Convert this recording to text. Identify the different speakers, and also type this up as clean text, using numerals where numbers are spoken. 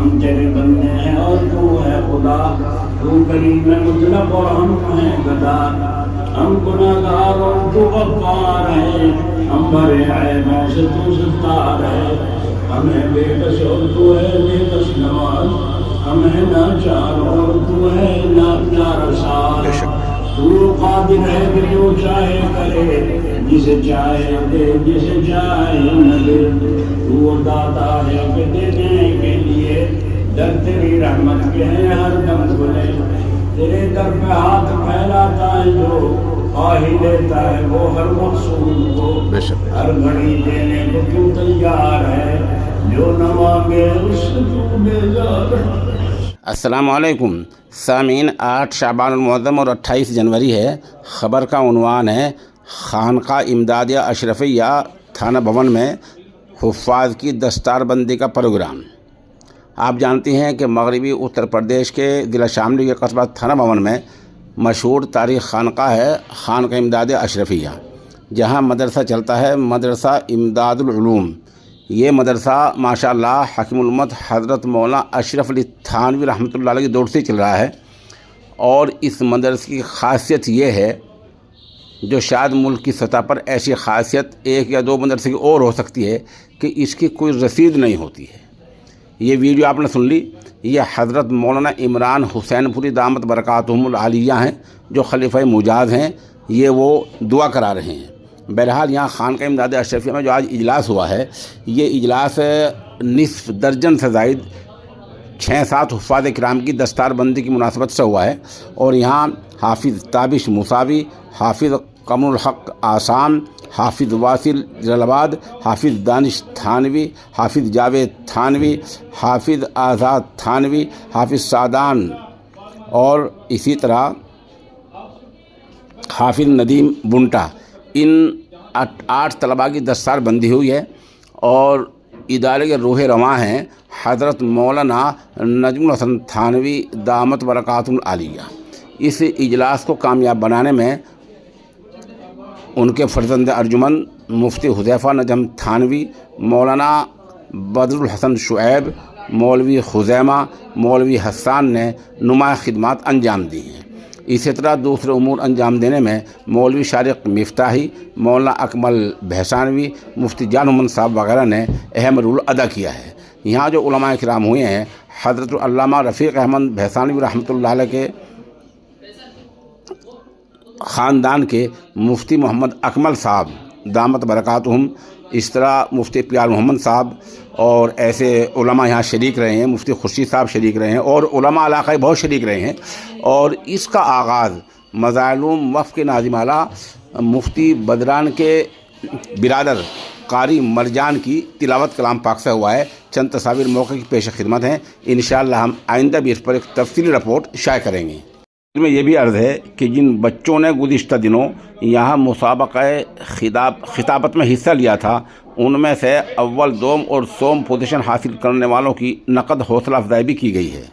Speaker 1: ہم تیرے بندے ہیں اور تو ہے خدا، تو کریم مطلق اور ہم ہیں گدا، ہم گناہگار اور تو غفار ہے، ہم بھرے عیبوں سے تو ستار ہے، ہمیں بے بس اور تو ہے بے بس نواز، ہمیں ناچار اور تو ہے ناچار ساز، تو قادر ہے کہ جو چاہے کرے، جسے چاہے دے جسے چاہے نہ دے، تو داتا ہے کہ دینے کے لیے در تیری رحمت کے ہیں ہر دم کھلے، تیرے در پہ ہاتھ پھیلاتا ہے جو خواہی لیتا ہے وہ ہر مقصود کو، ہر گھڑی دینے کو کیوں تیار ہے، جو نہ مانگے اس سے تو بیزار ہے۔
Speaker 2: السلام علیکم سامعین، 8 شعبان المعظم اور 28 جنوری ہے۔ خبر کا عنوان ہے خانقاہ امدادیہ اشرفیہ تھانہ بھون میں حفاظ کی دستار بندی کا پروگرام۔ آپ جانتے ہیں کہ مغربی اتر پردیش کے ضلع شاملی کے قصبہ تھانہ بھون میں مشہور تاریخ خانقاہ ہے خانقاہ امدادیہ اشرفیہ، جہاں مدرسہ چلتا ہے مدرسہ امداد العلوم۔ یہ مدرسہ ماشاءاللہ حکیم الامت حضرت مولانا اشرف علی تھانوی رحمۃ اللہ علیہ کی دور سے چل رہا ہے، اور اس مدرسے کی خاصیت یہ ہے، جو شاید ملک کی سطح پر ایسی خاصیت 1 یا 2 مدرسے کی اور ہو سکتی ہے کہ اس کی کوئی رسید نہیں ہوتی ہے۔ یہ ویڈیو آپ نے سن لی، یہ حضرت مولانا عمران حسین پوری دامت برکاتہم العالیہ ہیں، جو خلیفہ مجاز ہیں، یہ وہ دعا کرا رہے ہیں۔ بہرحال یہاں خانقاہ امدادیہ اشرفیہ میں جو آج اجلاس ہوا ہے، یہ اجلاس نصف درجن سے زائد 6-7 حفاظ کرام کی دستار بندی کی مناسبت سے ہوا ہے، اور یہاں حافظ تابش مساوی، حافظ قمر الحق آسام، حافظ واصل جلال آباد، حافظ دانش تھانوی، حافظ جاوید تھانوی، حافظ آزاد تھانوی، حافظ سعدان اور اسی طرح حافظ ندیم بنٹا، ان 8 طلباء کی دستار بندی ہوئی ہے، اور ادارے کے روح رواں ہیں حضرت مولانا نجم الحسن تھانوی دامت برکاتہم العالیہ۔ اس اجلاس کو کامیاب بنانے میں ان کے فرزند ارجمن مفتی حذیفہ نجم تھانوی، مولانا بدر الحسن شعیب، مولوی خزیمہ، مولوی حسان نے نمایاں خدمات انجام دی ہیں۔ اسی طرح دوسرے امور انجام دینے میں مولوی شارق مفتاحی، مولانا اکمل بھیسانوی، مفتی جان محمد صاحب وغیرہ نے اہم رول ادا کیا ہے۔ یہاں جو علماء کرام ہوئے ہیں، حضرت علامہ رفیق احمد بھیسانوی رحمۃ اللہ علیہ کے خاندان کے مفتی محمد اکمل صاحب دامت برکاتہم، اس طرح مفتی پیار محمد صاحب، اور ایسے علماء یہاں شریک رہے ہیں، مفتی خورشید صاحب شریک رہے ہیں، اور علماء علاقائی بہت شریک رہے ہیں۔ اور اس کا آغاز مظاہرالعلوم وقف کے ناظم اعلیٰ مفتی بدران کے برادر قاری مرجان کی تلاوت کلام پاک سے ہوا ہے۔ چند تصاویر موقع کی پیش خدمت ہیں، انشاءاللہ ہم آئندہ بھی اس پر ایک تفصیلی رپورٹ شائع کریں گے۔ میں یہ بھی عرض ہے کہ جن بچوں نے گزشتہ دنوں یہاں مسابقہ خطابت میں حصہ لیا تھا، ان میں سے اول، دوم اور سوم پوزیشن حاصل کرنے والوں کی نقد حوصلہ افزائی بھی کی گئی ہے۔